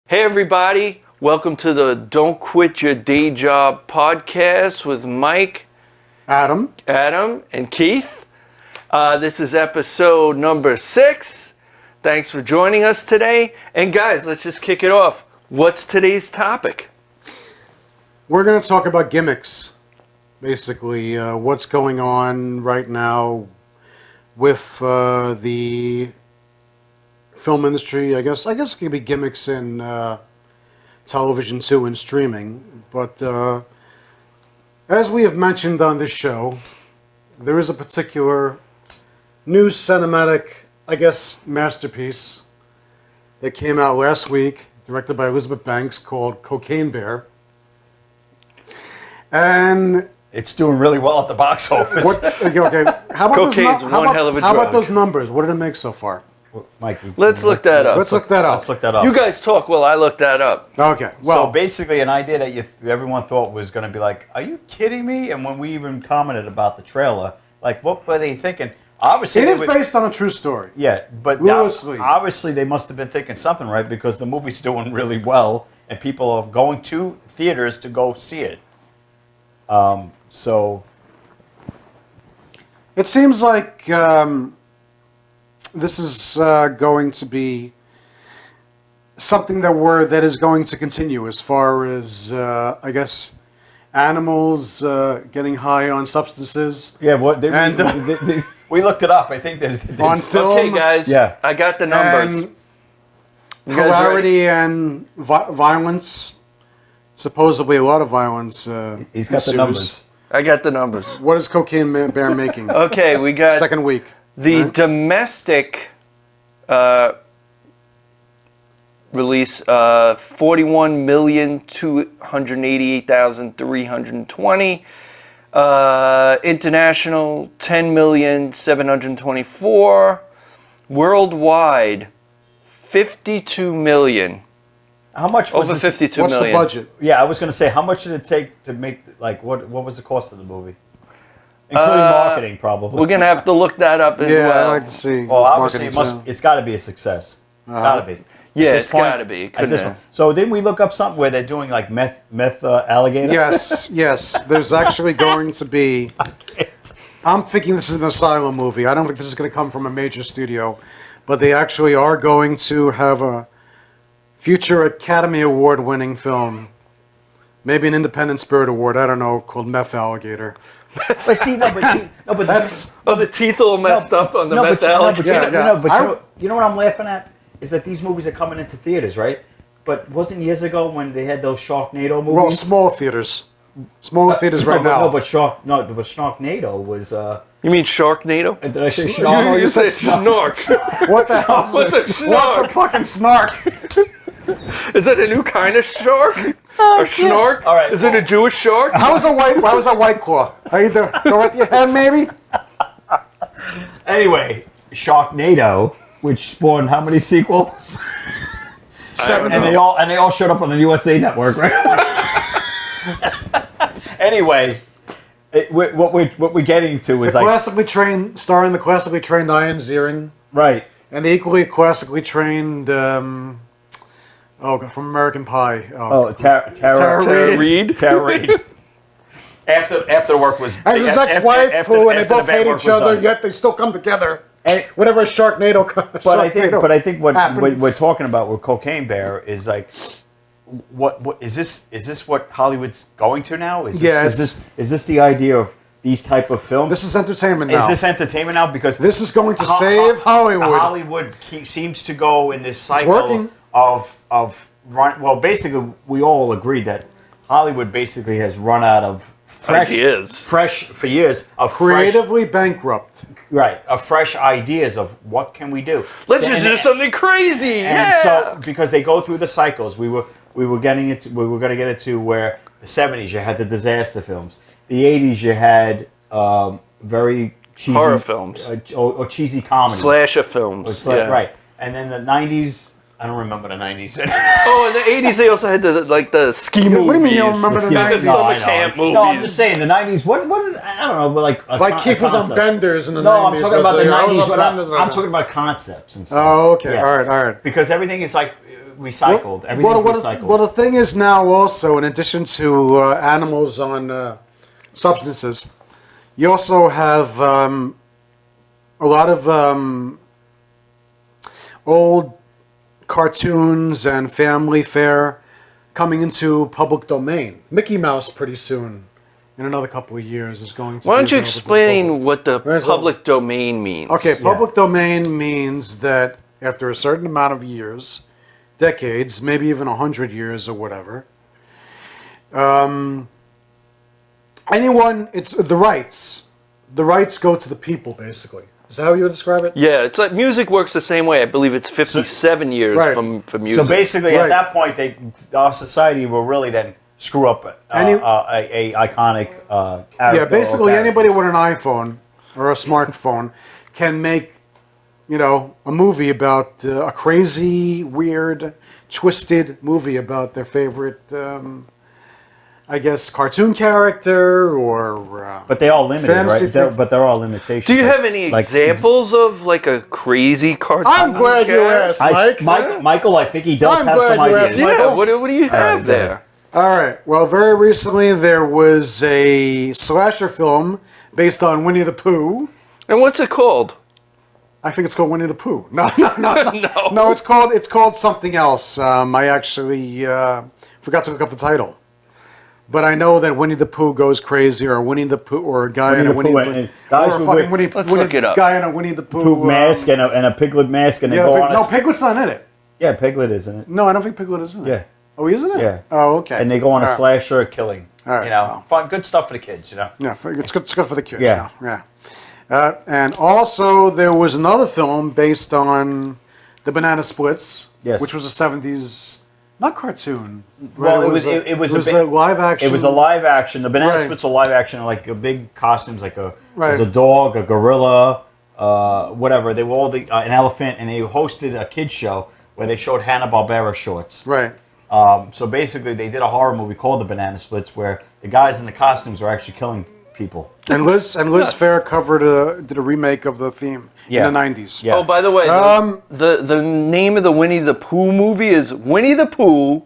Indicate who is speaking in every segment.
Speaker 1: Hey everybody, welcome to the Don't Quit Your Day Job podcast with Mike,
Speaker 2: Adam,
Speaker 1: and Keith. This is episode number 6. Thanks for joining us today. And guys, let's just kick it off. What's today's topic?
Speaker 2: we're going to talk about gimmicks. Basically, what's going on right now with the film industry. I guess it could be gimmicks in television too and streaming. But as we have mentioned on this show, there is a particular new cinematic, masterpiece that came out last week, directed by Elizabeth Banks, called Cocaine Bear. And
Speaker 3: it's doing really well at the box office.
Speaker 2: How about
Speaker 1: Cocaine's one hell of a drug.
Speaker 2: How about those numbers? What did it make so far?
Speaker 3: Mike,
Speaker 1: Let's look that up.
Speaker 2: Let's look that up.
Speaker 1: You guys talk while I look that up.
Speaker 2: Okay. Well,
Speaker 3: so basically, an idea that everyone thought was going to be like, "Are you kidding me?" And when we even commented about the trailer, like, what were they thinking? Obviously,
Speaker 2: it is based on a true story.
Speaker 3: Yeah, but obviously they must have been thinking something, right? Because the movie's doing really well, and people are going to theaters to go see it. So
Speaker 2: it seems like this is going to be something that is going to continue as far as animals getting high on substances.
Speaker 3: Yeah, we looked it up. I think there's
Speaker 2: on film.
Speaker 1: Okay, guys.
Speaker 3: Yeah.
Speaker 1: I got the numbers.
Speaker 2: And hilarity and violence. Supposedly a lot of violence.
Speaker 3: He's got the numbers.
Speaker 1: I got the numbers.
Speaker 2: What is Cocaine Bear making?
Speaker 1: Okay, we got
Speaker 2: second week.
Speaker 1: the
Speaker 2: right?
Speaker 1: domestic release, 41,288,320. International, 10,724,000. Worldwide, 52 million.
Speaker 3: How much was
Speaker 1: Over 52
Speaker 2: What's
Speaker 1: million.
Speaker 2: the budget?
Speaker 3: Yeah, I was going to say, how much did it take to make, like, what was the cost of the movie? Including marketing, probably.
Speaker 1: We're going to have to look that up as
Speaker 2: Yeah,
Speaker 1: well.
Speaker 2: I'd like to see.
Speaker 3: Well, obviously, it's got to be a success. Got to be.
Speaker 1: Yeah,
Speaker 3: At this
Speaker 1: it's
Speaker 3: point-
Speaker 1: got to be.
Speaker 3: At this point. So didn't we look up something where they're doing, like, meth alligator?
Speaker 2: Yes. There's actually going to be... I'm thinking this is an asylum movie. I don't think this is going to come from a major studio. But they actually are going to have a future Academy Award winning film. Maybe an Independent Spirit Award, I don't know, called Meth Alligator.
Speaker 3: But
Speaker 2: That's...
Speaker 1: The teeth all messed up on the Meth Alligator.
Speaker 3: You know what I'm laughing at? Is that these movies are coming into theaters, right? But wasn't years ago when they had those Sharknado movies?
Speaker 2: Well, small theaters. Smaller theaters right now.
Speaker 3: No, but Sharknado was...
Speaker 1: You mean Sharknado?
Speaker 3: Did I say Shark?
Speaker 1: You say snark.
Speaker 2: What the hell?
Speaker 1: What's a snark?
Speaker 2: What's a fucking snark?
Speaker 1: Is that a new kind of shark? A snark?
Speaker 3: All right.
Speaker 1: Is it a Jewish shark?
Speaker 2: How was a white claw? Either go at your head, maybe?
Speaker 3: Anyway, Sharknado, which spawned how many sequels?
Speaker 2: 7.
Speaker 3: And they all showed up on the USA Network, right? Anyway, what we're getting to is
Speaker 2: starring the classically trained Ian Ziering,
Speaker 3: right,
Speaker 2: and the equally classically trained from American Pie.
Speaker 1: Tara Reid.
Speaker 3: Tara Reid. After the work was
Speaker 2: as his ex-wife, and they both hate each other, yet they still come together. Whatever Sharknado.
Speaker 3: But I think what we're talking about with Cocaine Bear is like, what is this? Is this what Hollywood's going to now? Is this the idea of these type of films?
Speaker 2: This is entertainment now.
Speaker 3: Is this entertainment now? Because
Speaker 2: this is going to save Hollywood.
Speaker 3: Hollywood seems to go in this cycle of run. Well, basically, we all agree that Hollywood basically has run out of
Speaker 2: creatively bankrupt.
Speaker 3: Right, of fresh ideas of what can we do.
Speaker 1: Let's just do something crazy.
Speaker 3: And so because they go through the cycles, we were going to get it to where the 70s you had the disaster films, the 80s you had very cheesy
Speaker 1: horror films
Speaker 3: or cheesy comedies,
Speaker 1: slasher films,
Speaker 3: right, and then the 90s. I don't remember the 90s.
Speaker 1: Oh, in the 80s they also had the ski movies.
Speaker 2: What do you mean you don't remember the 90s?
Speaker 1: Summer camp movies.
Speaker 3: No, I'm just saying the 90s. What is, I don't know, but
Speaker 2: like Keith was on Benders in the 90s.
Speaker 3: No, I'm talking about the 90s. I'm talking about concepts and stuff.
Speaker 2: Oh, okay.
Speaker 3: Yeah.
Speaker 2: All right.
Speaker 3: Because everything is like recycled. Everything's recycled.
Speaker 2: Well, the thing is now also, in addition to animals on substances, you also have a lot of old cartoons and family fare coming into public domain. Mickey Mouse pretty soon, in another couple of years, is going to.
Speaker 1: Why don't you explain what the public domain means?
Speaker 2: Okay, public domain means that after a certain amount of years, decades, maybe even 100 years or whatever, it's the rights. The rights go to the people, basically. Is that how you would describe it?
Speaker 1: Yeah, it's like music works the same way. I believe it's 57 years for music.
Speaker 3: So basically, at that point, our society will really then screw up a iconic character.
Speaker 2: Yeah, basically anybody with an iPhone or a smartphone can make, a movie about a crazy, weird, twisted movie about their favorite, cartoon character or
Speaker 3: but they all limited, right? But they're all limitations.
Speaker 1: Do you have any examples of like a crazy cartoon?
Speaker 2: I'm glad you asked, Mike.
Speaker 3: Michael, I think he does have some ideas.
Speaker 1: Yeah, what do you have there?
Speaker 2: All right. Well, very recently there was a slasher film based on Winnie the Pooh.
Speaker 1: And what's it called?
Speaker 2: I think it's called Winnie the Pooh. No, no, it's called something else. I actually forgot to look up the title. But I know that Winnie the Pooh goes crazy, or Winnie the Pooh, or a guy in a Winnie the Pooh, guy in a Winnie the Pooh
Speaker 3: mask and a piglet mask, and they go on.
Speaker 2: No, Piglet's not in it.
Speaker 3: Yeah, Piglet is in it.
Speaker 2: No, I don't think Piglet is in it.
Speaker 3: Yeah.
Speaker 2: Oh, he isn't it?
Speaker 3: Yeah.
Speaker 2: Oh, okay.
Speaker 3: And they go on a slasher killing.
Speaker 2: All right.
Speaker 3: Fun, good stuff for the kids.
Speaker 2: Yeah, it's good for the kids.
Speaker 3: Yeah.
Speaker 2: Yeah. And also there was another film based on the Banana Splits, which was a '70s. Not cartoon.
Speaker 3: Well, it was
Speaker 2: a live action.
Speaker 3: It was a live action. The Banana Splits are live action, like a big costumes, like a dog, a gorilla, whatever. They were all an elephant, and they hosted a kids show where they showed Hanna-Barbera shorts.
Speaker 2: Right.
Speaker 3: So basically, they did a horror movie called The Banana Splits, where the guys in the costumes were actually killing people.
Speaker 2: And Liz Fair did a remake of the theme in the '90s.
Speaker 1: Yeah. Oh, by the way, the name of the Winnie the Pooh movie is Winnie the Pooh,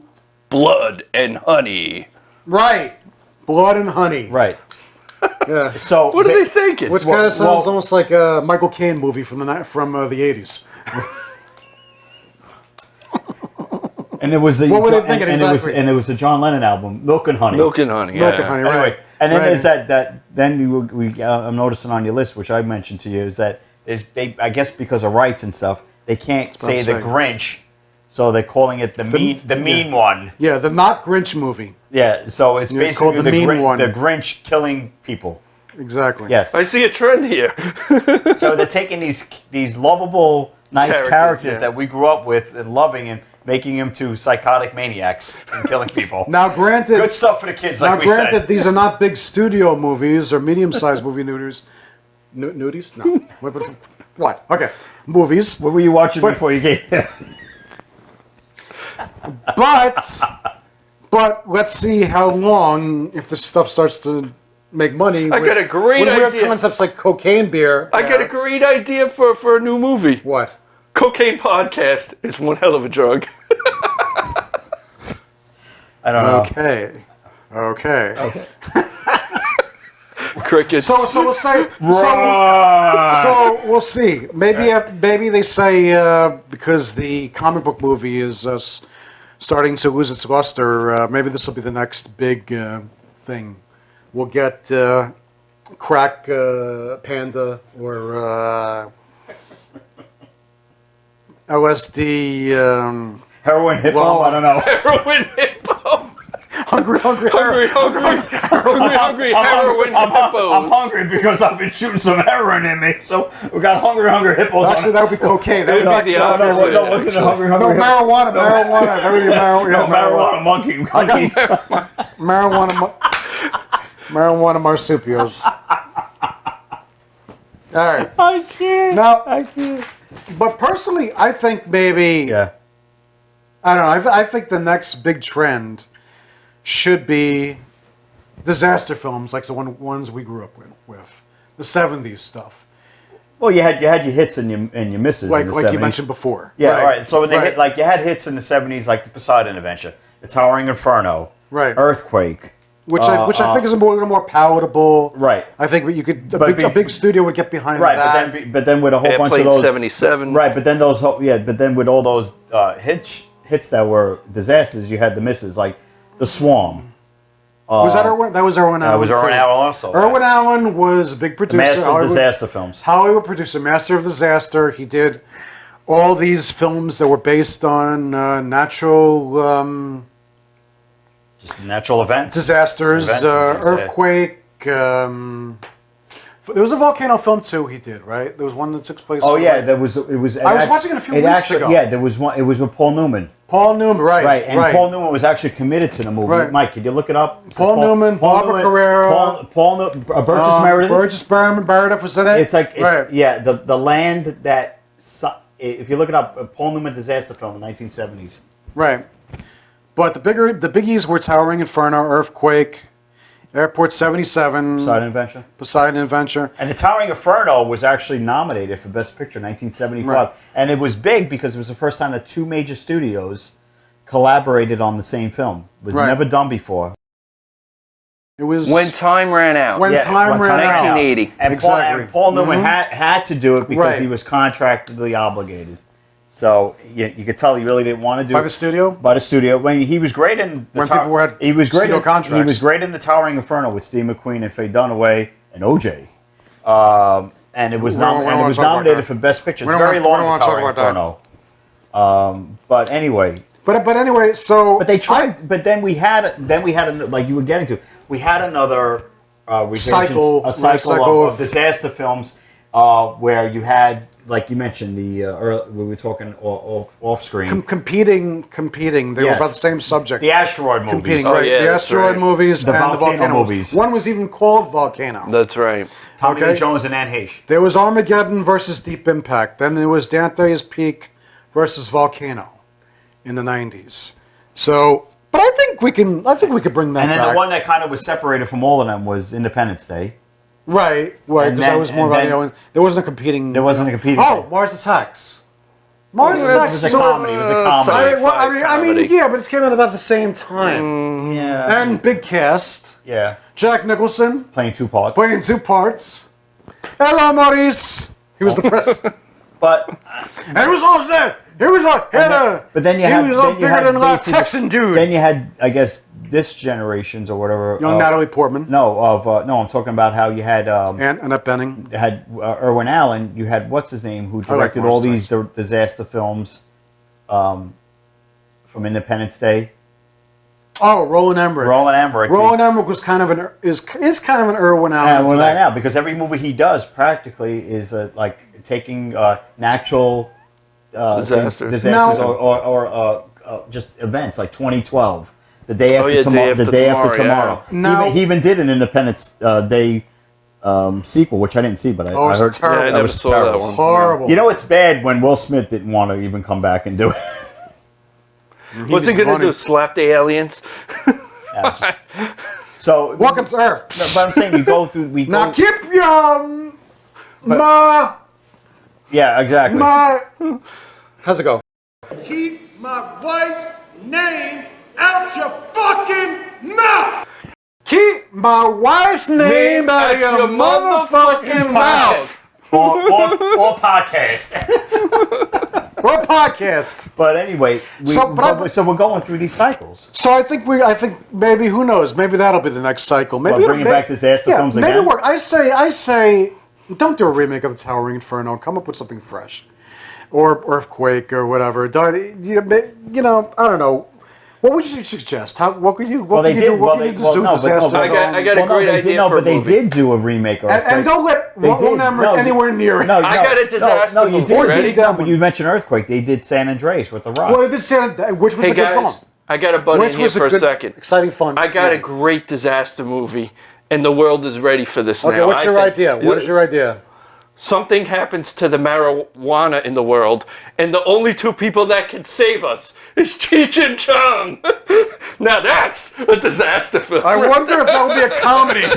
Speaker 1: Blood and Honey.
Speaker 2: Right, Blood and Honey.
Speaker 3: Right.
Speaker 2: Yeah.
Speaker 3: So
Speaker 1: what are they thinking?
Speaker 2: Which kind of sounds almost like a Michael Caine movie from the '80s.
Speaker 3: And it was the
Speaker 2: what were they thinking exactly?
Speaker 3: And it was the John Lennon album, Milk and Honey.
Speaker 1: Milk and Honey.
Speaker 2: Milk and Honey. Right.
Speaker 3: Anyway, and then there's that. Then I'm noticing on your list, which I mentioned to you, is that I guess because of rights and stuff, they can't say the Grinch, so they're calling it the mean one.
Speaker 2: Yeah, the not Grinch movie.
Speaker 3: Yeah, so it's basically
Speaker 2: called the mean one.
Speaker 3: The Grinch killing people.
Speaker 2: Exactly.
Speaker 3: Yes.
Speaker 1: I see a trend here.
Speaker 3: So they're taking these lovable, nice characters that we grew up with and loving and making them to psychotic maniacs and killing people.
Speaker 2: Now, granted,
Speaker 3: good stuff for the kids. Like we said.
Speaker 2: Granted, these are not big studio movies or medium-sized movie nudies. Nudies? No. What? Okay, movies.
Speaker 3: What were you watching before you came here?
Speaker 2: But let's see how long if this stuff starts to make money.
Speaker 1: I got a great idea.
Speaker 2: Weird concepts like cocaine beer.
Speaker 1: I got a great idea for a new movie.
Speaker 2: What?
Speaker 1: Cocaine podcast is one hell of a drug.
Speaker 3: I don't know.
Speaker 2: Okay.
Speaker 1: Crickets.
Speaker 2: So we'll say. So we'll see. Maybe they say because the comic book movie is starting to lose its luster. Maybe this will be the next big thing. We'll get Crack Panda or LSD.
Speaker 3: Heroin hippo.
Speaker 2: Well,
Speaker 3: I don't know.
Speaker 1: Heroin hippo.
Speaker 2: Hungry
Speaker 1: heroin hippos.
Speaker 3: I'm hungry because I've been shooting some heroin in me. So we got hungry hippos.
Speaker 2: Actually, that would be cocaine. That would be the
Speaker 3: opposite. No, wasn't it hungry
Speaker 2: No, marijuana. That would be
Speaker 3: marijuana monkey.
Speaker 2: Marijuana marsupials. All right.
Speaker 3: I can't.
Speaker 2: But personally, I think maybe.
Speaker 3: Yeah.
Speaker 2: I don't know. I think the next big trend should be disaster films like the ones we grew up with. The '70s stuff.
Speaker 3: Well, you had your hits and your misses
Speaker 2: like
Speaker 3: in the
Speaker 2: like
Speaker 3: 70s.
Speaker 2: you mentioned before.
Speaker 3: Yeah, right. So when they
Speaker 2: Right.
Speaker 3: hit, like you had hits in the 70s, like the Poseidon Adventure, the Towering Inferno,
Speaker 2: Right.
Speaker 3: Earthquake,
Speaker 2: Which I think is a little more palatable.
Speaker 3: Right.
Speaker 2: I think you could a big studio would get behind
Speaker 3: right?
Speaker 2: that.
Speaker 3: But then with a whole bunch of
Speaker 1: Airplane
Speaker 3: those
Speaker 1: 77.
Speaker 3: right? But then but then with all those hits that were disasters, you had the misses like the Swarm.
Speaker 2: Was that Irwin? That was Irwin Allen.
Speaker 3: That was Irwin
Speaker 2: too.
Speaker 3: Allen also.
Speaker 2: Irwin Allen was a big producer.
Speaker 3: Master of disaster films.
Speaker 2: Hollywood producer, master of disaster. He did all these films that were based on natural
Speaker 3: Just natural events.
Speaker 2: disasters,
Speaker 3: Events and things,
Speaker 2: earthquake. There was a volcano film too. He did, right? There was one that took place.
Speaker 3: Oh yeah, there was. It was.
Speaker 2: I was watching it a few weeks ago.
Speaker 3: Yeah, there was one. It was with Paul Newman.
Speaker 2: Paul Newman, right?
Speaker 3: Right, and Paul Newman was actually committed to the movie.
Speaker 2: Right.
Speaker 3: Mike, could you look it up?
Speaker 2: Paul Newman, Barbara Carrera,
Speaker 3: Burgess Meredith.
Speaker 2: Burgess Meredith was in it.
Speaker 3: It's like,
Speaker 2: right.
Speaker 3: yeah, the land that, if you look it up, a Paul Newman disaster film in the 1970s.
Speaker 2: Right. But the biggies were Towering Inferno, Earthquake, Airport 77,
Speaker 3: Poseidon Adventure. And the Towering Inferno was actually nominated for Best Picture in 1975.
Speaker 2: Right.
Speaker 3: And it was big because it was the first time that two major studios collaborated on the same film. It was never done before.
Speaker 2: It was
Speaker 1: When Time Ran Out.
Speaker 2: When Time Ran Out.
Speaker 1: 1980.
Speaker 3: And
Speaker 2: Exactly.
Speaker 3: Paul Newman had to do it because
Speaker 2: Right.
Speaker 3: he was contractually obligated. So you could tell he really didn't want to do it.
Speaker 2: By the studio?
Speaker 3: By the studio. When he was great in the
Speaker 2: When people had studio contracts.
Speaker 3: He was great in the Towering Inferno with Steve McQueen and Faye Dunaway and OJ. And it was nominated for Best Picture. It's very long. The Towering Inferno. But anyway.
Speaker 2: But anyway, so
Speaker 3: But they tried. But then we had like you were getting to. We had another
Speaker 2: cycle
Speaker 3: of disaster films where you had, like you mentioned, we were talking off screen.
Speaker 2: competing. They were
Speaker 3: Yes.
Speaker 2: about the same subject.
Speaker 3: The asteroid movies.
Speaker 2: Competing,
Speaker 1: Oh,
Speaker 2: right?
Speaker 1: yeah,
Speaker 2: The
Speaker 1: that's
Speaker 2: asteroid
Speaker 1: right.
Speaker 2: movies
Speaker 3: The
Speaker 2: and the
Speaker 3: volcano
Speaker 2: volcano
Speaker 3: movies.
Speaker 2: One was even called Volcano.
Speaker 1: That's right.
Speaker 3: Tommy Lee
Speaker 2: Okay.
Speaker 3: Jones and Anne Heche.
Speaker 2: There was Armageddon versus Deep Impact. Then there was Dante's Peak versus Volcano in the 90s. So, but I think we could bring that
Speaker 3: And then
Speaker 2: back.
Speaker 3: the one that kind of was separated from all of them was Independence Day.
Speaker 2: Right,
Speaker 3: And
Speaker 2: because that
Speaker 3: then-
Speaker 2: was more
Speaker 3: and
Speaker 2: about
Speaker 3: then-
Speaker 2: there wasn't a competing.
Speaker 3: There wasn't a competing.
Speaker 2: Oh, Mars Attacks. Mars
Speaker 1: It
Speaker 2: Attacks
Speaker 3: was a
Speaker 2: so-
Speaker 3: comedy. It was a comedy.
Speaker 2: I mean,
Speaker 1: comedy.
Speaker 2: yeah, but it came out about the same time.
Speaker 3: Yeah.
Speaker 2: And big cast.
Speaker 3: Yeah.
Speaker 2: Jack Nicholson
Speaker 3: Playing two parts.
Speaker 2: playing two parts. Hello, Maurice. He was the president.
Speaker 3: But
Speaker 2: And he was also there. He was like,
Speaker 3: but then you
Speaker 2: he
Speaker 3: had
Speaker 2: was
Speaker 3: then
Speaker 2: all
Speaker 3: you
Speaker 2: bigger
Speaker 3: had
Speaker 2: than a
Speaker 3: basically-
Speaker 2: Texan dude.
Speaker 3: Then you had, I guess, this generation's or whatever.
Speaker 2: Young Natalie Portman.
Speaker 3: No, I'm talking about how you had
Speaker 2: And Annette Bening.
Speaker 3: Irwin Allen. You had what's his name who directed
Speaker 2: Mars
Speaker 3: all these disaster films, from Independence Day.
Speaker 2: Oh, Roland Emmerich.
Speaker 3: Roland Emmerich.
Speaker 2: Roland Emmerich was kind of is kind of an Irwin Allen.
Speaker 3: Well,
Speaker 2: today.
Speaker 3: now because every movie he does practically is like taking natural
Speaker 1: Disasters.
Speaker 3: or just events like 2012, the day after
Speaker 1: yeah,
Speaker 3: tomorrow.
Speaker 1: Day After
Speaker 3: The day after
Speaker 1: Tomorrow,
Speaker 3: tomorrow.
Speaker 1: yeah.
Speaker 2: Now-
Speaker 3: He even did an Independence Day sequel, which I didn't see, but I
Speaker 2: it's
Speaker 3: heard
Speaker 2: terrible.
Speaker 1: Yeah, I
Speaker 3: that
Speaker 1: never
Speaker 3: was
Speaker 1: saw
Speaker 3: terrible.
Speaker 1: that one.
Speaker 2: Horrible.
Speaker 3: You know, it's bad when Will Smith didn't want to even come back and do it.
Speaker 1: What's he
Speaker 2: was
Speaker 1: going to
Speaker 2: funny.
Speaker 1: do? Slap the aliens?
Speaker 3: So
Speaker 2: Welcome to Earth.
Speaker 3: but I'm saying you go through.
Speaker 2: Now keep your
Speaker 3: Yeah, exactly.
Speaker 2: How's it go?
Speaker 4: Keep my wife's name out your fucking mouth!
Speaker 2: Keep my wife's name out of your motherfucking mouth.
Speaker 3: or podcast.
Speaker 2: Or podcast.
Speaker 3: But anyway,
Speaker 2: So
Speaker 3: we're going through these cycles.
Speaker 2: So I think maybe who knows? Maybe that'll be the next cycle. Maybe
Speaker 3: What, bringing back disaster films
Speaker 2: maybe
Speaker 3: again?
Speaker 2: work. I say, don't do a remake of the Towering Inferno. Come up with something fresh, or Earthquake or whatever. You know, I don't know. What would you suggest? What could you? What could you do? What could you do?
Speaker 1: I got a great idea for a
Speaker 3: but they
Speaker 1: movie.
Speaker 3: did do a remake. Of
Speaker 2: And don't let Roland Emmerich anywhere near it.
Speaker 3: No,
Speaker 1: I got a disaster
Speaker 3: No, you
Speaker 1: movie.
Speaker 3: did.
Speaker 1: Ready?
Speaker 3: No, but you mentioned Earthquake. They did San Andreas with The Rock.
Speaker 2: Well, they did say which was
Speaker 1: Hey
Speaker 2: a good film.
Speaker 1: guys, I got to butt in here for a second.
Speaker 2: Exciting fun.
Speaker 1: I got a great disaster movie, and the world is ready for this
Speaker 2: Okay,
Speaker 1: now.
Speaker 2: what's your idea? What is your idea?
Speaker 1: Something happens to the marijuana in the world, and the only two people that can save us is Cheech and Chong. Now that's a disaster film.
Speaker 2: I wonder if that would be a comedy.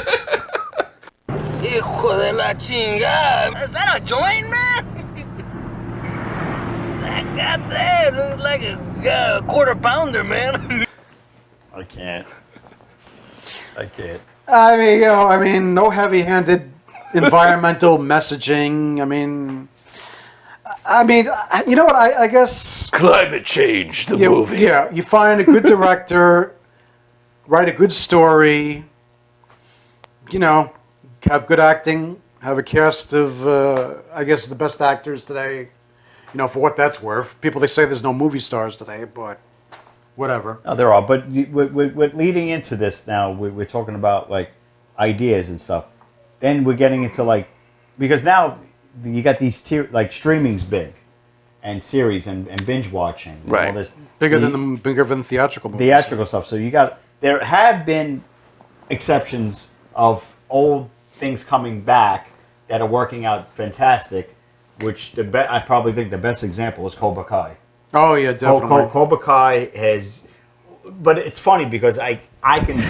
Speaker 5: Hijo de la chingada. Is that a joint, man? That goddamn looks like a quarter pounder, man.
Speaker 3: I can't. I can't.
Speaker 2: I mean, no heavy-handed environmental messaging. I mean, you know what? I guess
Speaker 1: Climate Change, the movie.
Speaker 2: Yeah, you find a good director, write a good story. You know, have good acting, have a cast of, I guess, the best actors today. You know, for what that's worth. People, they say there's no movie stars today, but whatever.
Speaker 3: No, there are. But we're leading into this now. We're talking about, like, ideas and stuff. Then we're getting into, like, because now you got these like streaming's big, and series and binge watching, and
Speaker 1: right?
Speaker 3: All this
Speaker 2: Bigger than theatrical movies.
Speaker 3: Theatrical stuff. So there have been exceptions of old things coming back that are working out fantastic. Which I probably think the best example is Cobra Kai.
Speaker 2: Oh yeah, definitely.
Speaker 3: Cobra Kai has, but it's funny because I can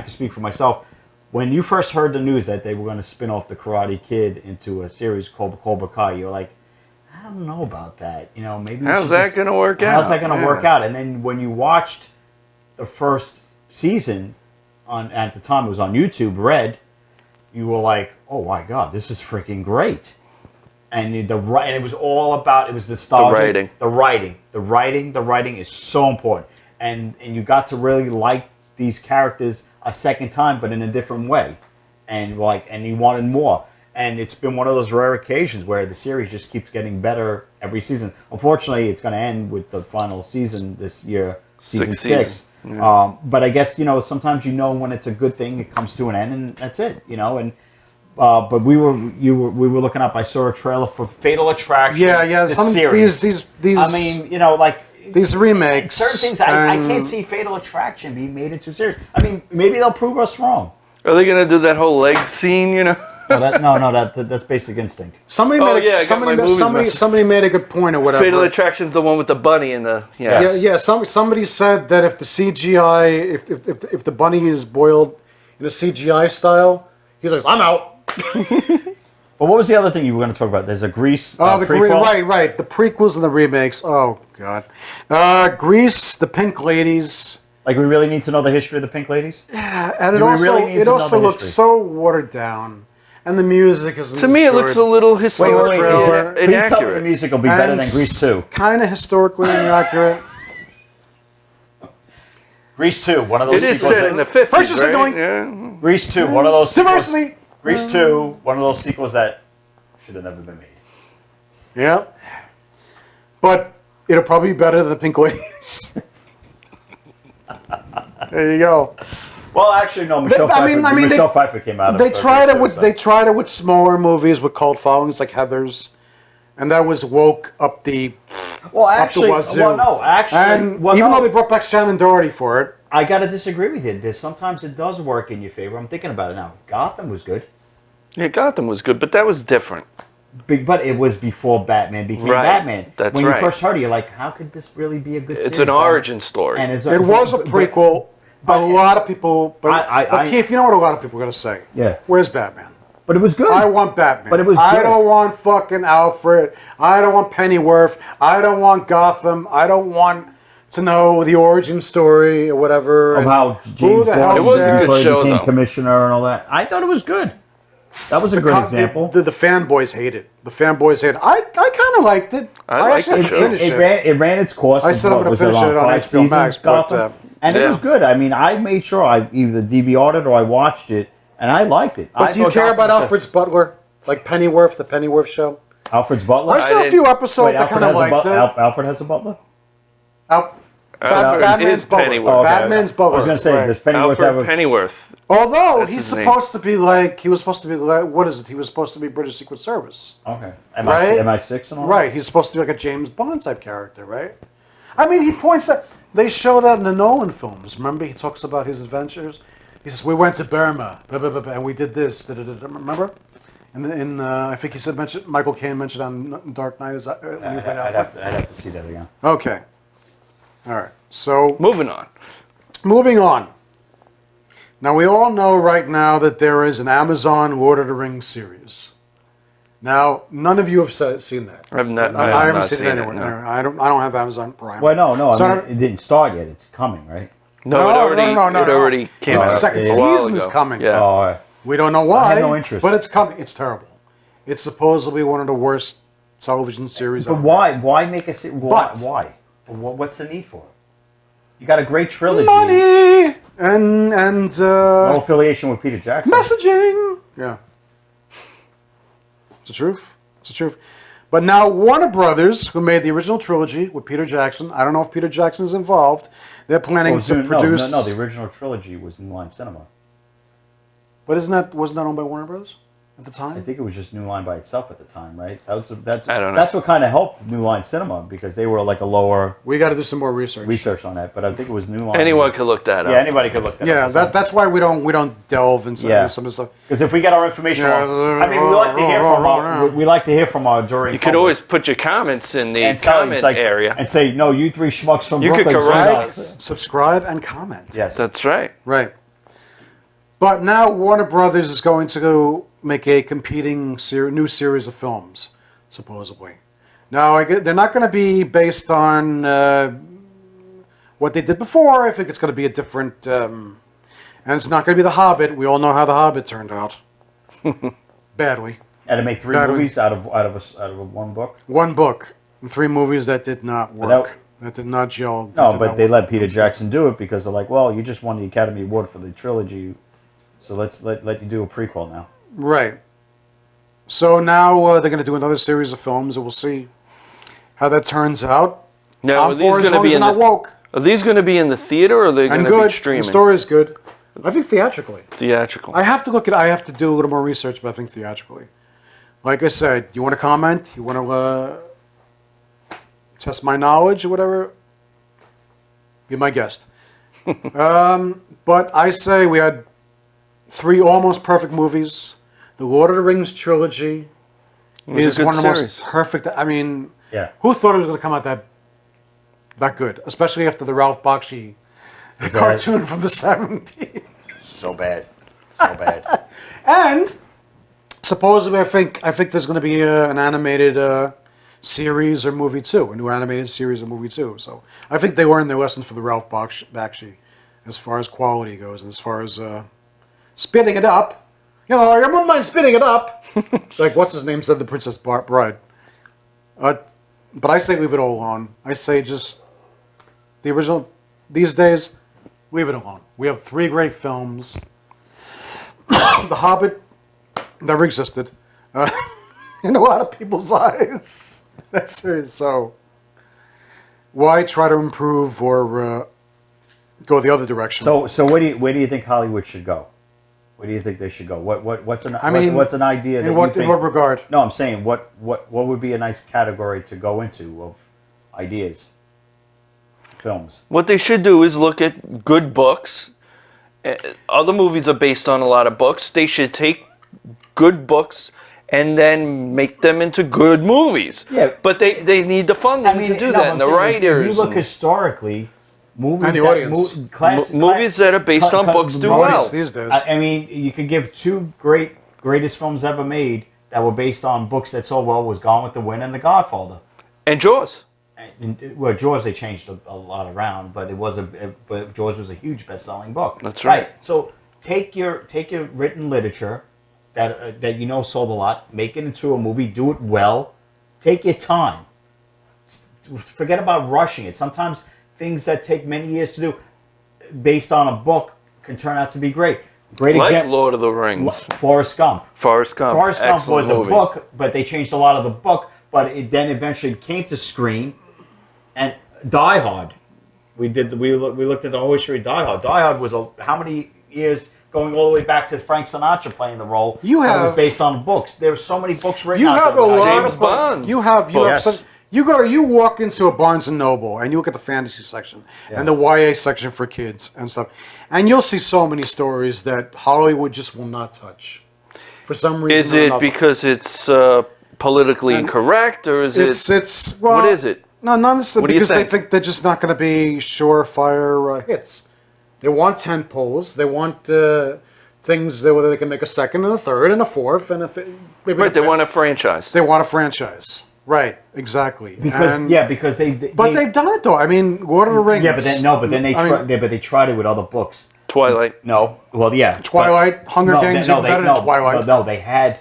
Speaker 3: speak for myself. When you first heard the news that they were going to spin off the Karate Kid into a series called Cobra Kai, you're like, I don't know about that. You know, maybe
Speaker 1: how's that going to work out?
Speaker 3: How's that going to work out? And then when you watched the first season at the time it was on YouTube, Red, you were like, oh my God, this is freaking great. And and it was all about, it was nostalgia. The writing is so important. And you got to really like these characters a second time, but in a different way. And you wanted more. And it's been one of those rare occasions where the series just keeps getting better every season. Unfortunately, it's going to end with the final season this year, season 6. Yeah. But I guess, sometimes when it's a good thing, it comes to an end, and that's it, and but we were looking up. I saw a trailer for Fatal Attraction.
Speaker 2: Yeah.
Speaker 3: Some series.
Speaker 2: These.
Speaker 3: I mean,
Speaker 2: these remakes.
Speaker 3: Certain things I can't see Fatal Attraction being made into a series. I mean, maybe they'll prove us wrong.
Speaker 1: Are they going to do that whole leg scene?
Speaker 3: That's Basic Instinct.
Speaker 2: Somebody made a good point or whatever.
Speaker 1: Fatal Attraction's the one with the bunny and the
Speaker 2: Somebody said that if the CGI, if the bunny is boiled in a CGI style, he's like, I'm out.
Speaker 3: But what was the other thing you were going to talk about? There's a Grease prequel?
Speaker 2: Right. The prequels and the remakes. Oh, God. Grease, the Pink Ladies.
Speaker 3: Like, we really need to know the history of the Pink Ladies?
Speaker 2: Yeah, and it also looks so watered down. And the music isn't
Speaker 1: to me, it looks a little historical.
Speaker 3: Please tell me the music will be better than Grease 2.
Speaker 2: Kind of historically inaccurate.
Speaker 3: Grease 2, one of those
Speaker 1: sequels. It is set in the 50s,
Speaker 2: First is
Speaker 1: right?
Speaker 2: Yeah.
Speaker 3: Grease 2, one of those sequels.
Speaker 2: Diversity!
Speaker 3: Grease 2, one of those sequels that should have never been made.
Speaker 2: Yeah. But it'll probably be better than the Pink Ladies. There you go.
Speaker 3: Well, actually, no. Michelle Pfeiffer came out.
Speaker 2: They tried it with smaller movies with cult followings like Heathers, and that was woke up the.
Speaker 3: Well, actually,
Speaker 2: even though they brought back Shannon Doherty for it,
Speaker 3: I got to disagree with you. Sometimes it does work in your favor. I'm thinking about it now. Gotham was good.
Speaker 1: Yeah, Gotham was good, but that was different.
Speaker 3: But it was before Batman became Batman.
Speaker 1: That's
Speaker 3: when you first heard it, you're like, how could this really be a good series?
Speaker 1: It's an origin story.
Speaker 3: And
Speaker 2: it was a prequel. A lot of people, but Keith, you know what a lot of people are going to say?
Speaker 3: Yeah.
Speaker 2: Where's Batman?
Speaker 3: But it was good.
Speaker 2: I want Batman.
Speaker 3: But it was good.
Speaker 2: I don't want fucking Alfred. I don't want Pennyworth. I don't want Gotham. I don't want to know the origin story or whatever.
Speaker 3: Of how James Bond
Speaker 1: it was a good show,
Speaker 3: became
Speaker 1: though.
Speaker 3: commissioner and all that. I thought it was good. That was a good example.
Speaker 2: The fanboys hate it. I kind of liked it.
Speaker 1: I liked
Speaker 2: actually
Speaker 1: the show.
Speaker 2: finished it.
Speaker 3: It ran its course.
Speaker 2: I said I'm going to finish it on HBO Max, but...
Speaker 3: And it was good. I mean, I made sure I either DVR'd it or I watched it, and I liked it.
Speaker 2: But do you care about Alfred's butler? Like Pennyworth, the Pennyworth show?
Speaker 3: Alfred's butler?
Speaker 2: I saw a few episodes. I kind of liked it.
Speaker 3: Alfred has a butler?
Speaker 1: Batman's Pennyworth.
Speaker 2: Oh, okay. Batman's butler.
Speaker 3: I was going to say, does Pennyworth
Speaker 1: Alfred Pennyworth.
Speaker 2: Although he's supposed to be like, what is it? He was supposed to be British Secret Service.
Speaker 3: Okay. MI6 and all that?
Speaker 2: Right. He's supposed to be like a James Bond type character, right? I mean, he points out. They show that in the Nolan films. Remember, he talks about his adventures. He says, "We went to Burma, and we did this." Remember? And I think he said Michael Caine mentioned on Dark Knight.
Speaker 3: I'd have to see that again.
Speaker 2: Okay. All right. So
Speaker 1: moving on.
Speaker 2: Now, we all know right now that there is an Amazon Lord of the Rings series. Now, none of you have seen that.
Speaker 1: I haven't
Speaker 2: seen it anywhere. I don't have Amazon Prime.
Speaker 3: Well, no.
Speaker 2: So
Speaker 3: I mean, it didn't start yet. It's coming, right?
Speaker 1: No, it already came out.
Speaker 2: The second
Speaker 1: a while
Speaker 2: season is
Speaker 1: ago.
Speaker 2: coming.
Speaker 1: Yeah.
Speaker 3: Oh,
Speaker 2: We don't know why.
Speaker 3: I have no interest.
Speaker 2: But it's coming. It's terrible. It's supposedly one of the worst television series
Speaker 3: but
Speaker 2: ever.
Speaker 3: why make a why?
Speaker 2: But-
Speaker 3: Why? What's the need for it? You got a great trilogy.
Speaker 2: Money and
Speaker 3: No affiliation with Peter Jackson.
Speaker 2: messaging. Yeah. It's the truth. It's the truth. But now Warner Brothers, who made the original trilogy with Peter Jackson, I don't know if Peter Jackson's involved. They're planning to produce.
Speaker 3: No, the original trilogy was New Line Cinema.
Speaker 2: But wasn't that owned by Warner Brothers at the time?
Speaker 3: I think it was just New Line by itself at the time, right?
Speaker 1: I don't know.
Speaker 3: That's what kind of helped New Line Cinema because they were like a lower
Speaker 2: We got to do some more research.
Speaker 3: on that. But I think it was New Line.
Speaker 1: Anyone could look that up.
Speaker 3: Yeah, anybody could look that up.
Speaker 2: Yeah, that's why we don't delve into some of the stuff.
Speaker 3: Because if we get our information, I mean, we like to hear from our during.
Speaker 1: You could always put your comments in the
Speaker 3: and tell you,
Speaker 1: comment
Speaker 3: it's
Speaker 1: area.
Speaker 3: and say, no, you three schmucks from
Speaker 1: You could
Speaker 3: Brooklyn.
Speaker 1: correct.
Speaker 2: Subscribe and comment.
Speaker 3: Yes,
Speaker 1: That's right.
Speaker 2: Right. But now Warner Brothers is going to go make a competing new series of films, supposedly. Now, they're not going to be based on what they did before. I think it's going to be a different... and it's not going to be The Hobbit. We all know how The Hobbit turned out. Badly.
Speaker 3: and to make three movies out of one book.
Speaker 2: One book and 3 movies that did not work. That did not gel.
Speaker 3: No, but they let Peter Jackson do it because they're like, well, you just won the Academy Award for the trilogy, so let's let you do a prequel now.
Speaker 2: Right. So now they're going to do another series of films, and we'll see how that turns out.
Speaker 1: Now,
Speaker 2: I'm for it as long as they're not woke.
Speaker 1: Are these going to be in the theater or are they going to be streaming?
Speaker 2: The story is good. I think theatrically.
Speaker 1: Theatrical.
Speaker 2: I have to do a little more research, but I think theatrically. Like I said, you want to comment? You want to test my knowledge or whatever? Be my guest. But I say we had 3 almost perfect movies. The Lord of the Rings trilogy is one of the most perfect. I mean, who thought it was going to come out that good? Especially after the Ralph Bakshi cartoon from the 70s.
Speaker 3: So bad. So bad.
Speaker 2: And supposedly, I think there's going to be an animated series or movie too, a new animated series or movie too. So I think they learned their lesson for the Ralph Bakshi as far as quality goes and as far as spinning it up. You know, I wouldn't mind spinning it up. Like, what's his name said, The Princess Bride. But I say leave it all alone. I say just the original. These days, leave it alone. We have 3 great films. The Hobbit never existed in a lot of people's eyes. That's serious. So why try to improve or go the other direction?
Speaker 3: So where do you think Hollywood should go? Where do you think they should go? What's an idea that
Speaker 2: in what,
Speaker 3: you think?
Speaker 2: In what regard?
Speaker 3: No, I'm saying what would be a nice category to go into of ideas, films.
Speaker 1: What they should do is look at good books. Other movies are based on a lot of books. They should take good books and then make them into good movies.
Speaker 3: Yeah.
Speaker 1: But they need the funding to do that, and the writers.
Speaker 3: If you look historically, movies
Speaker 2: and the audience.
Speaker 1: Movies that are based on books do well.
Speaker 2: These days.
Speaker 3: I mean, you could give 2 greatest films ever made that were based on books that sold well was Gone with the Wind and The Godfather.
Speaker 1: And Jaws.
Speaker 3: Well, Jaws they changed a lot around, but but Jaws was a huge best-selling book.
Speaker 1: That's right.
Speaker 3: So take your written literature that you know sold a lot, make it into a movie, do it well, take your time. Forget about rushing it. Sometimes things that take many years to do, based on a book, can turn out to be great. Great
Speaker 1: like
Speaker 3: example.
Speaker 1: Lord of the Rings.
Speaker 3: Forrest Gump.
Speaker 1: Forrest Gump
Speaker 3: was
Speaker 1: movie.
Speaker 3: a book, but they changed a lot of the book. But it then eventually came to screen. And Die Hard, we looked at the whole history of Die Hard. Die Hard was how many years going all the way back to Frank Sinatra playing the role? That was based on books. There's so many books written.
Speaker 2: You have a lot
Speaker 1: James
Speaker 2: of
Speaker 1: Bond.
Speaker 2: You walk into a Barnes and Noble and you look at the fantasy section and the YA section for kids and stuff, and you'll see so many stories that Hollywood just will not touch for some reason.
Speaker 1: Is it because it's politically incorrect, or is
Speaker 2: it's
Speaker 1: what is it?
Speaker 2: No, not necessarily, because they
Speaker 1: think?
Speaker 2: think they're just not going to be surefire hits. They want tent poles. They want things where they can make a second and a third and a fourth and
Speaker 1: Right, they want a franchise.
Speaker 2: They want a franchise. Right, exactly.
Speaker 3: Because
Speaker 2: they've done it though. I mean, Lord of the Rings.
Speaker 3: Yeah, but they tried it with other books.
Speaker 1: Twilight.
Speaker 3: No, well, yeah.
Speaker 2: Twilight, Hunger Games, better than Twilight.
Speaker 3: No, they had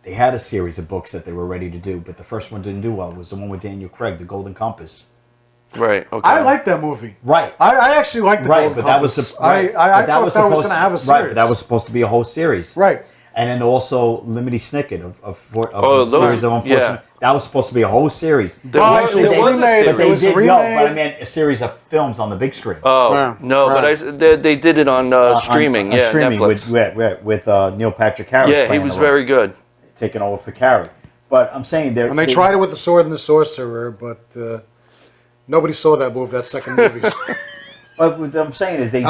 Speaker 3: a series of books that they were ready to do, but the first one didn't do well. It was the one with Daniel Craig, The Golden Compass.
Speaker 1: Right. Okay.
Speaker 2: I like that movie.
Speaker 3: Right.
Speaker 2: I actually like the Golden Compass. I thought that was going to have a series.
Speaker 3: Right, but that was supposed to be a whole series.
Speaker 2: Right.
Speaker 3: And then also Lemony Snicket of a series of Unfortunate. Yeah. That was supposed to be a whole series.
Speaker 2: It was remade.
Speaker 3: But I meant a series of films on the big screen.
Speaker 1: Oh, yeah. No, right. But they did it on streaming.
Speaker 3: On streaming
Speaker 1: Netflix.
Speaker 3: with Neil Patrick Harris.
Speaker 1: Yeah, he was very good.
Speaker 3: Taking over for Carrie. But I'm saying
Speaker 2: they tried it with The Sword and the Sorcerer, but nobody saw that movie, that second movie.
Speaker 3: But what I'm saying is they do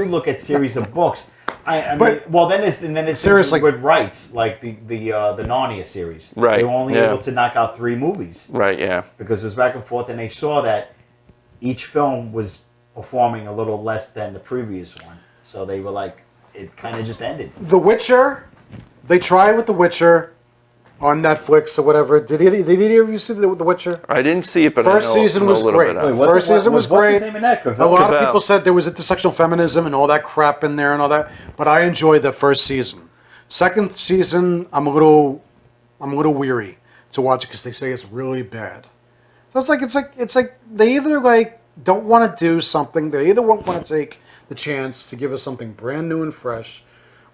Speaker 3: look at series of books. Then it's
Speaker 2: seriously
Speaker 3: with rights, like the Narnia series.
Speaker 1: Right.
Speaker 3: They were only able to knock out 3 movies.
Speaker 1: Right. Yeah.
Speaker 3: Because it was back and forth, and they saw that each film was performing a little less than the previous one, so they were like, it kind of just ended.
Speaker 2: The Witcher. They tried with The Witcher on Netflix or whatever. Did either of you see The Witcher?
Speaker 1: I didn't see it, but
Speaker 2: First season was great. First season was great.
Speaker 3: What's the name of that?
Speaker 2: A lot of people said there was intersectional feminism and all that crap in there and all that, but I enjoyed that first season. Second season, I'm a little weary to watch it because they say it's really bad. So it's like they either don't want to do something. They either won't want to take the chance to give us something brand new and fresh,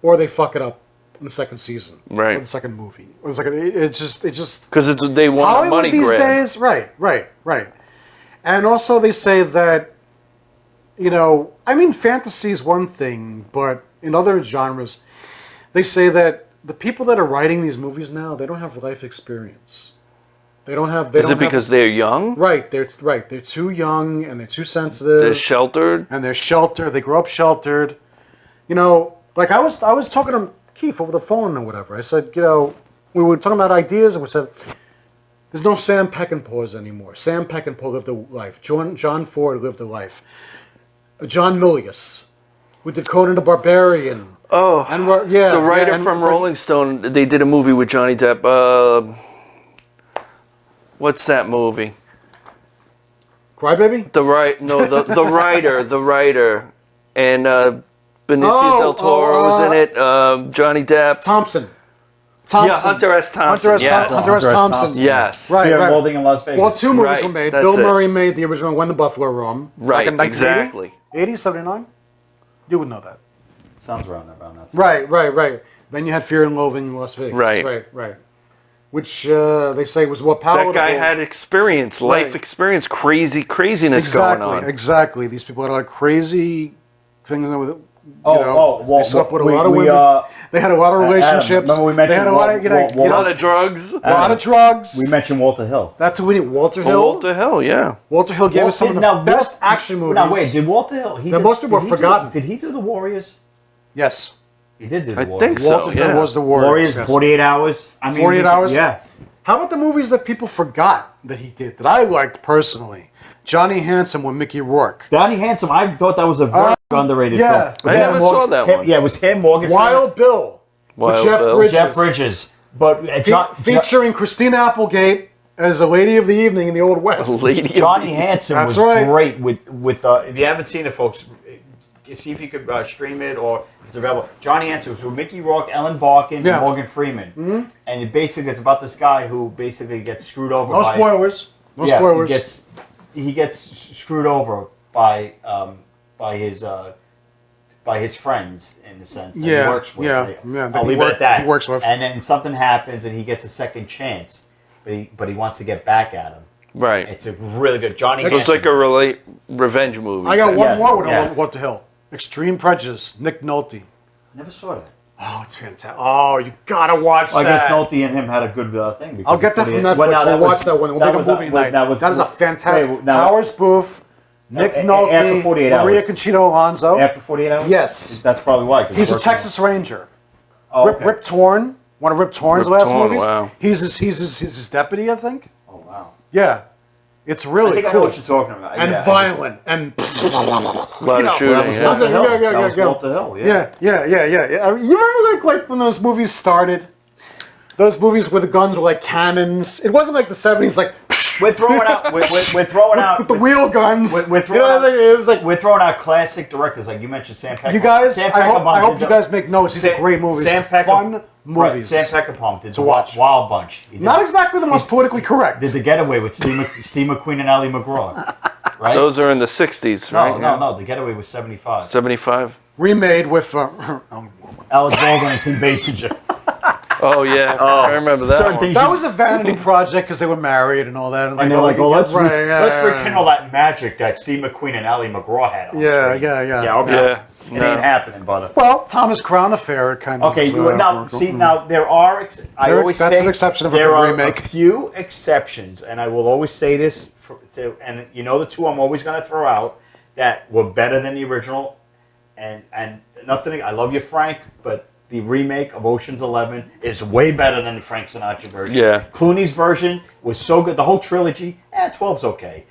Speaker 2: or they fuck it up in the second season,
Speaker 1: right?
Speaker 2: Or the second movie. It just
Speaker 1: because they want
Speaker 2: Hollywood
Speaker 1: money
Speaker 2: these
Speaker 1: grab.
Speaker 2: days, right. And also they say that, fantasy is one thing, but in other genres, they say that the people that are writing these movies now, they don't have life experience. They don't have.
Speaker 1: Is it because they're young?
Speaker 2: Right. They're too young and they're too sensitive.
Speaker 1: They're sheltered.
Speaker 2: And they're sheltered. They grow up sheltered. Like I was talking to Keith over the phone or whatever. I said, we were talking about ideas, and we said, there's no Sam Peckinpahs anymore. Sam Peckinpah lived a life. John Ford lived a life. John Milius, who did Conan the Barbarian.
Speaker 1: Oh, the writer from Rolling Stone. They did a movie with Johnny Depp. What's that movie?
Speaker 2: Crybaby?
Speaker 1: The writer, and Benicio del Toro was in it. Johnny Depp.
Speaker 2: Thompson.
Speaker 1: Yeah, Hunter S. Thompson.
Speaker 2: Hunter S. Thompson.
Speaker 1: Yes.
Speaker 2: Right.
Speaker 3: Loathing in Las Vegas.
Speaker 2: Well, 2 movies were made. Bill Murray made the original When the Buffalo Roam.
Speaker 1: Right.
Speaker 2: Back in 1980?
Speaker 1: Exactly.
Speaker 2: 80, 79? You would know that.
Speaker 3: Sounds around that time.
Speaker 2: Right. Then you had Fear and Loathing in Las Vegas.
Speaker 1: Right.
Speaker 2: Which they say was more palatable.
Speaker 1: That guy had experience, life experience, craziness going on.
Speaker 2: Exactly. These people had a lot of crazy things with it.
Speaker 3: They
Speaker 2: slept with a lot of women. They had a lot of relationships.
Speaker 3: Adam, we mentioned
Speaker 2: they had a lot of
Speaker 1: drugs.
Speaker 2: A lot of drugs.
Speaker 3: We mentioned Walter Hill.
Speaker 2: That's who we need. Walter Hill.
Speaker 1: Walter Hill, yeah.
Speaker 2: Walter Hill gave us some of the best action movies.
Speaker 3: Now wait, did Walter Hill?
Speaker 2: Most people are forgotten.
Speaker 3: Did he do The Warriors?
Speaker 2: Yes.
Speaker 3: He did do The Warriors.
Speaker 1: I think so.
Speaker 2: Walter Hill was The Warriors.
Speaker 3: Yes. 48 Hours.
Speaker 2: 48 Hours.
Speaker 3: Yeah.
Speaker 2: How about the movies that people forgot that he did that I liked personally? Johnny Handsome with Mickey Rourke.
Speaker 3: Johnny Handsome, I thought that was a very underrated film.
Speaker 1: I never saw that one.
Speaker 3: Yeah, it was him, Morgan
Speaker 2: Wild Bill. With Jeff
Speaker 3: Bridges. But
Speaker 2: featuring Christina Applegate as a lady of the evening in the Old West.
Speaker 3: Johnny Handsome was great with if you haven't seen it, folks, see if you could stream it or if it's available. Johnny Handsome was with Mickey Rourke, Ellen Barkin, and Morgan Freeman. Mm-hmm. And it basically it's about this guy who basically gets screwed over.
Speaker 2: No spoilers.
Speaker 3: He gets screwed over by his friends in the sense that he works with. I'll leave it at that.
Speaker 2: He works with.
Speaker 3: And then something happens and he gets a second chance, but he wants to get back at him.
Speaker 1: Right.
Speaker 3: It's a really good Johnny.
Speaker 1: So it's like a revenge movie.
Speaker 2: I got one more with Walter Hill. Extreme Prejudice. Nick Nolte.
Speaker 3: Never saw that.
Speaker 2: Oh, it's fantastic. Oh, you gotta watch that.
Speaker 3: I guess Nolte and him had a good thing.
Speaker 2: I'll get that from Netflix. We'll watch that one. We'll make a movie night. That is a fantastic. Powers Booth, Nick Nolte,
Speaker 3: after 48 hours.
Speaker 2: Maria Conchita Alonso.
Speaker 3: After 48 hours?
Speaker 2: Yes.
Speaker 3: That's probably why.
Speaker 2: He's a Texas Ranger.
Speaker 3: Oh, okay.
Speaker 2: Rip Torn, one of Rip Torn's last movies.
Speaker 1: Wow.
Speaker 2: He's his deputy, I think.
Speaker 3: Oh, wow.
Speaker 2: Yeah. It's really
Speaker 3: I think
Speaker 2: cool.
Speaker 3: I know what you're talking about.
Speaker 2: And
Speaker 3: Yeah,
Speaker 2: violent and
Speaker 1: A lot of shooting.
Speaker 3: That
Speaker 1: Yeah.
Speaker 3: was Walter Hill.
Speaker 2: Yeah.
Speaker 3: That was Walter Hill,
Speaker 2: yeah. I mean, you remember like when those movies started? Those movies where the guns were like cannons. It wasn't like the 70s, like
Speaker 3: We're throwing out. We're throwing out
Speaker 2: with the wheel guns.
Speaker 3: We're throwing out.
Speaker 2: It is like
Speaker 3: We're throwing out classic directors, like you mentioned, Sam Peckinpah.
Speaker 2: you guys.
Speaker 3: Sam
Speaker 2: I hope
Speaker 3: did
Speaker 2: you guys make notes. These are great movies. Fun movies.
Speaker 3: Right, Sam Peckinpah did
Speaker 2: to watch.
Speaker 3: Wild Bunch. He did,
Speaker 2: Not exactly the most politically correct.
Speaker 3: did The Getaway with Steve McQueen and Ali McGraw. Right?
Speaker 1: Those are in the 60s, right?
Speaker 3: No. The Getaway was 75.
Speaker 1: 75.
Speaker 2: Remade with
Speaker 3: Alec Baldwin and Kim Basinger.
Speaker 1: Oh, yeah. I remember that
Speaker 3: certain
Speaker 1: one.
Speaker 3: things-
Speaker 2: that was a vanity project because they were married and all that.
Speaker 3: And they're like, let's
Speaker 2: right,
Speaker 3: rekindle that magic that Steve McQueen and Ali McGraw had on
Speaker 2: Yeah,
Speaker 3: screen.
Speaker 2: yeah.
Speaker 3: Yeah, okay.
Speaker 1: Yeah.
Speaker 3: It
Speaker 1: No.
Speaker 3: ain't happening, brother.
Speaker 2: Well, Thomas Crown Affair kind of.
Speaker 3: Okay, now see now there are.
Speaker 2: That's an exception of a
Speaker 3: there
Speaker 2: good
Speaker 3: are
Speaker 2: remake.
Speaker 3: a few exceptions, and I will always say this. And you know the two I'm always going to throw out that were better than the original, and nothing. I love you, Frank, but the remake of Ocean's 11 is way better than the Frank Sinatra version.
Speaker 1: Yeah.
Speaker 3: Clooney's version was so good. The whole trilogy, 12's okay.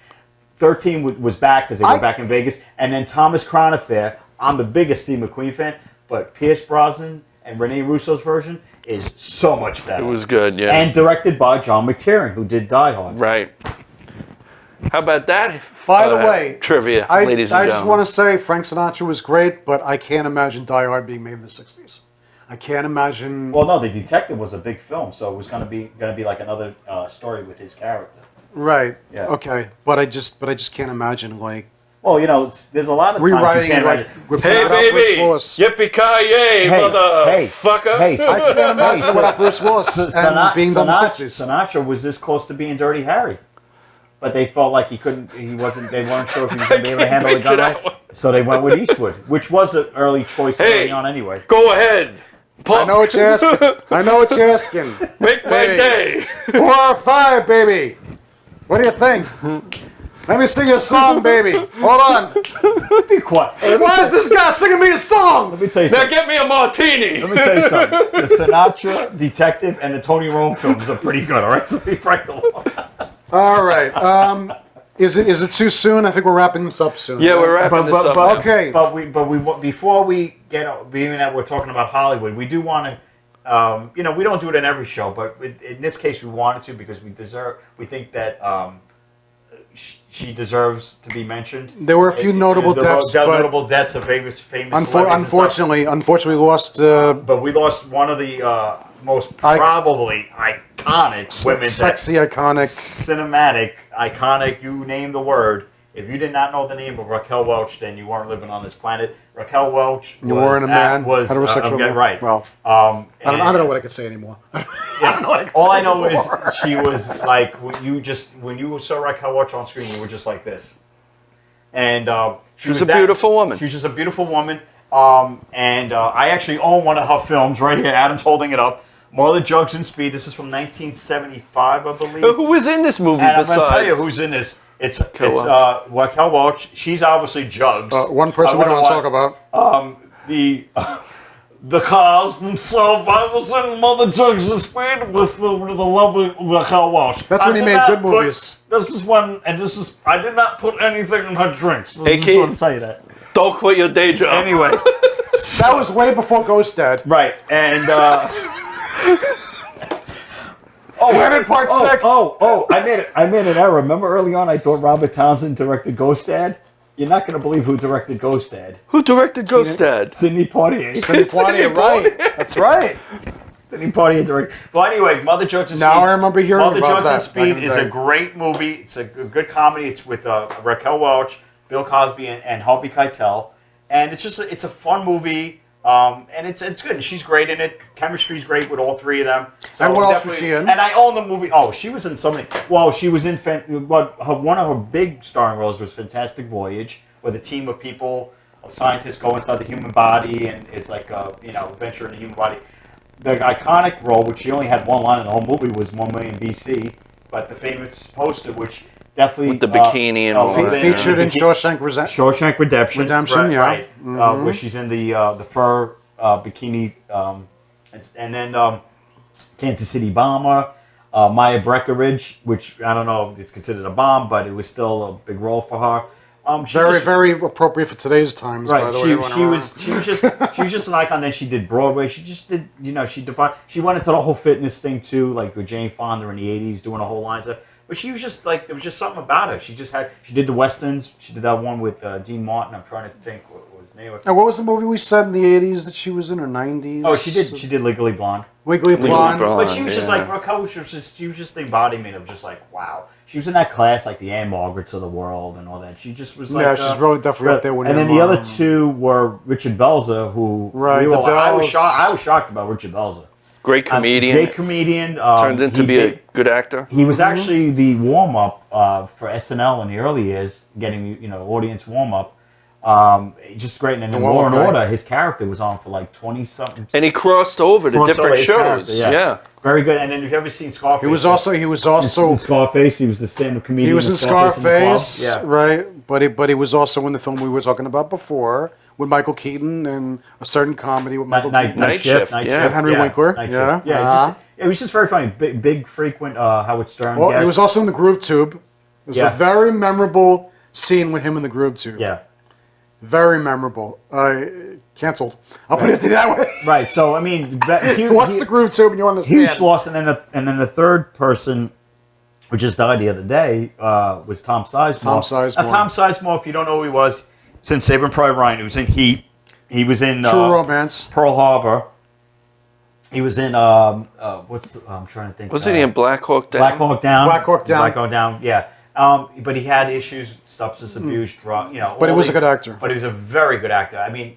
Speaker 3: 13 was back because they were back in Vegas, and then Thomas Crown Affair. I'm the biggest Steve McQueen fan, but Pierce Brosnan and Rene Russo's version is so much better.
Speaker 1: It was good, yeah.
Speaker 3: And directed by John McTiernan, who did Die Hard.
Speaker 1: Right. How about that?
Speaker 2: By the way,
Speaker 1: trivia,
Speaker 2: I
Speaker 1: ladies and
Speaker 2: just
Speaker 1: gentlemen.
Speaker 2: want to say Frank Sinatra was great, but I can't imagine Die Hard being made in the '60s. I can't imagine.
Speaker 3: Well, no, The Detective was a big film, so it was going to be like another story with his character.
Speaker 2: Right.
Speaker 3: Yeah.
Speaker 2: Okay. But I just can't imagine like
Speaker 3: Well, there's a lot of times you
Speaker 2: rewriting
Speaker 3: can't
Speaker 2: it like
Speaker 3: imagine-
Speaker 2: with
Speaker 1: Hey,
Speaker 2: without Bruce
Speaker 1: baby!
Speaker 2: Willis.
Speaker 1: Yippee-ki-yay, motherfucker!
Speaker 3: Hey,
Speaker 2: I can't imagine without Bruce Willis and being done in the '60s.
Speaker 3: Sinatra was this close to being Dirty Harry, but they felt like he wasn't. They weren't sure if he was going to be able to handle the
Speaker 1: picture
Speaker 3: gun
Speaker 1: that
Speaker 3: right,
Speaker 1: one.
Speaker 3: so they went with Eastwood, which was an early choice
Speaker 1: Hey.
Speaker 3: early on anyway.
Speaker 1: Go ahead.
Speaker 2: I know what you're asking. I know what you're asking.
Speaker 1: Make my
Speaker 2: Hey.
Speaker 1: day.
Speaker 2: 4 or 5, baby. What do you think? Let me sing you a song, baby. Hold on.
Speaker 3: Be quiet. Hey,
Speaker 2: Why is this guy singing me a song?
Speaker 3: Let me tell you
Speaker 1: Now
Speaker 3: something.
Speaker 1: get me a martini.
Speaker 3: Let me tell you something. The Sinatra, Detective, and the Tony Rome films are pretty good. All right, so be frank along.
Speaker 2: All right. Is it too soon? I think we're wrapping this up soon.
Speaker 1: Yeah, we're wrapping this up.
Speaker 3: But,
Speaker 2: Okay.
Speaker 3: But we before we get being that we're talking about Hollywood, we do want to, we don't do it in every show, but in this case we wanted to because we think that she deserves to be mentioned.
Speaker 2: There were a few notable deaths, but
Speaker 3: notable deaths of famous celebrities and stuff.
Speaker 2: unfortunately, we lost.
Speaker 3: But we lost one of the most probably iconic women,
Speaker 2: Sexy, iconic.
Speaker 3: cinematic, iconic. You name the word. If you did not know the name of Raquel Welch, then you weren't living on this planet. Raquel Welch
Speaker 2: You weren't a man.
Speaker 3: was
Speaker 2: heterosexual.
Speaker 3: yeah, right.
Speaker 2: Well,
Speaker 3: I
Speaker 2: I don't know what I could say anymore.
Speaker 3: all I know is she was like when you saw Raquel Welch on screen, you were just like this. And
Speaker 1: She was a beautiful woman.
Speaker 3: She was just a beautiful woman. I actually own one of her films right here. Adam's holding it up. Mother, Drugs, and Speed. This is from 1975, I believe.
Speaker 1: Who was in this movie
Speaker 3: And I'm
Speaker 1: besides?
Speaker 3: going to tell you who's in this. It's Raquel Welch. She's obviously Jugs.
Speaker 2: One person we don't want to talk about.
Speaker 3: The cars himself. I was in Mother, Drugs, and Speed with the lovely Raquel Welch.
Speaker 2: That's when he made good
Speaker 3: put-
Speaker 2: movies.
Speaker 3: I did not put anything in her drinks.
Speaker 1: Hey,
Speaker 3: I just
Speaker 1: Keith.
Speaker 3: want to tell you that.
Speaker 1: Don't quit your day job.
Speaker 3: Anyway,
Speaker 2: That was way before Ghost Dad.
Speaker 3: right, and
Speaker 2: Women Part 6.
Speaker 3: I made an error. Remember early on, I thought Robert Townsend directed Ghost Dad. You're not going to believe who directed Ghost Dad.
Speaker 1: Who directed Ghost Dad?
Speaker 3: Sidney Poitier.
Speaker 2: Sidney Poitier, right. That's right.
Speaker 3: Sidney Poitier directed. Well, anyway, Mother, Drugs, and Speed.
Speaker 2: Now I remember hearing
Speaker 3: Mother,
Speaker 2: about
Speaker 3: Drugs,
Speaker 2: that
Speaker 3: and Speed
Speaker 2: back in the
Speaker 3: is
Speaker 2: day.
Speaker 3: a great movie. It's a good comedy. It's with Raquel Welch, Bill Cosby, and Harvey Keitel. And it's a fun movie. And it's good. And she's great in it. Chemistry's great with all three of them. So
Speaker 2: And what else was
Speaker 3: definitely-
Speaker 2: she in?
Speaker 3: And I own the movie. Oh, she was in so many. Well, she was in one of her big starring roles was Fantastic Voyage, where the team of people, scientists go inside the human body, and it's like venture in the human body. The iconic role, which she only had one line in the whole movie, was 1 Million BC. But the famous poster, which definitely
Speaker 1: With the bikini and all that.
Speaker 2: Featured in Shawshank
Speaker 3: Shawshank Redemption.
Speaker 2: Redemption, yeah.
Speaker 3: Right. Where she's in the fur bikini, and then Kansas City Bomber. Maya Breckinridge, which I don't know if it's considered a bomb, but it was still a big role for her.
Speaker 2: Very appropriate for today's times.
Speaker 3: Right,
Speaker 2: by the way,
Speaker 3: she was just an icon. Then she did Broadway. She just did, she went into the whole fitness thing too, like with Jane Fonda in the '80s, doing a whole line stuff. But she was just like, there was just something about her. She did the westerns. She did that one with Dean Martin. I'm trying to think what was his name.
Speaker 2: Now, what was the movie we said in the '80s that she was in, or '90s?
Speaker 3: Oh, she did Legally Blonde.
Speaker 2: Legally Blonde.
Speaker 3: But she was just like Raquel. She was just the embodiment of just like, wow. She was in that class like the Anne Margarets of the world and all that. She just was like,
Speaker 2: she's really definitely up there with.
Speaker 3: And then the other two were Richard Belzer, who
Speaker 2: I
Speaker 3: was shocked about Richard Belzer.
Speaker 1: Great comedian.
Speaker 3: Great comedian.
Speaker 1: Turned into be a good actor.
Speaker 3: He was actually the warm up for SNL in the early years, getting audience warm up. Just great. And then Law and Order, his character was on for like 20 something.
Speaker 1: And he crossed over to different shows. Yeah.
Speaker 3: Very good. And then if you ever seen Scarface,
Speaker 2: he was also
Speaker 3: in Scarface. He was the stand-up comedian.
Speaker 2: He was in Scarface, right? But he was also in the film we were talking about before with Michael Keaton and a certain comedy with Michael Keaton.
Speaker 1: Night Shift.
Speaker 2: And Henry Winkler.
Speaker 3: It was just very funny. Big frequent Howard Stern.
Speaker 2: Well, he was also in the Groove Tube. There's a very memorable scene with him in the Groove Tube.
Speaker 3: Yeah.
Speaker 2: Very memorable. Canceled. I'll put it that way.
Speaker 3: Right. So I mean,
Speaker 2: watch the Groove Tube and you understand.
Speaker 3: Huge loss, and then the third person, who just died the other day, was Tom Sizemore. Tom Sizemore, if you don't know who he was, since Saving Private Ryan, he was in Heat. He was in
Speaker 2: True Romance,
Speaker 3: Pearl Harbor. He was in I'm trying to think.
Speaker 1: Wasn't he in Black Hawk Down?
Speaker 2: Black Hawk Down.
Speaker 3: Yeah. But he had issues, substance abuse, drug,
Speaker 2: But he was a good actor.
Speaker 3: But he was a very good actor. I mean,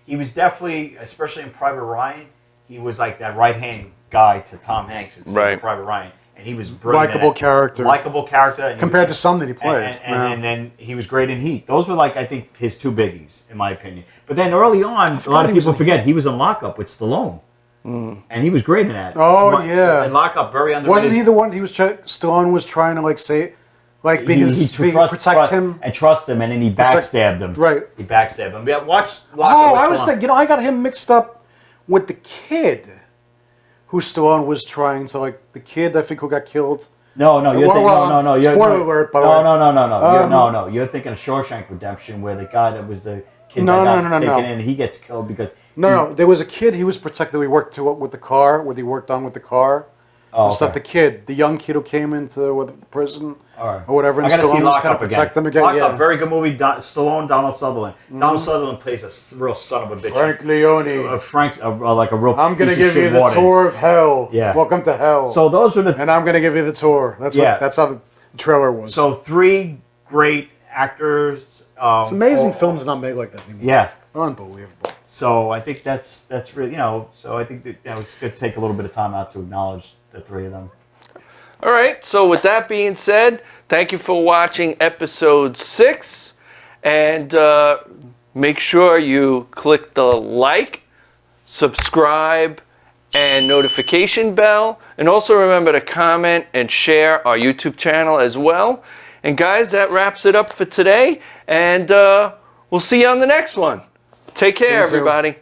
Speaker 3: he was definitely, especially in Private Ryan, he was like that right-hand guy to Tom Hanks in Private Ryan. And he was brilliant.
Speaker 2: Likable character.
Speaker 3: Compared
Speaker 2: to some that he played.
Speaker 3: And then he was great in Heat. Those were like, I think, his two biggies, in my opinion. But then early on, a lot of people forget, he was in Lockup with Stallone. And he was great in that.
Speaker 2: Oh, yeah.
Speaker 3: And Lockup, very underrated.
Speaker 2: Wasn't he the one Stallone was trying to like say, like protect him
Speaker 3: and trust him, and then he backstabbed him.
Speaker 2: Right.
Speaker 3: He backstabbed him. Yeah, watch Lockup.
Speaker 2: Oh, I was thinking, I got him mixed up with the kid who Stallone was trying to the kid I think who got killed.
Speaker 3: No, you're thinking
Speaker 2: spoiler alert, by the way.
Speaker 3: No. You're thinking of Shawshank Redemption, where the guy that was the kid that got taken in, he gets killed because.
Speaker 2: No, there was a kid he was protected. He worked with the car, what he worked on with the car. Oh, stuff. The young kid who came into the prison or whatever. And
Speaker 3: I gotta see Lockup
Speaker 2: protect them again.
Speaker 3: Lockup, very good movie. Stallone, Donald Sutherland. Donald Sutherland plays a real son of a bitch.
Speaker 2: Frank Leone.
Speaker 3: Frank's like a real.
Speaker 2: I'm gonna give you the tour of hell. Yeah. Welcome to hell.
Speaker 3: So those were the.
Speaker 2: And I'm gonna give you the tour. That's how the trailer was.
Speaker 3: So 3 great actors.
Speaker 2: It's amazing films not made like that anymore.
Speaker 3: Yeah.
Speaker 2: Unbelievable.
Speaker 3: So I think that's really, so I think that it's good to take a little bit of time out to acknowledge the 3 of them.
Speaker 1: All right. So with that being said, thank you for watching episode 6. And make sure you click the like, subscribe, and notification bell. And also remember to comment and share our YouTube channel as well. And guys, that wraps it up for today. And we'll see you on the next one. Take care, everybody.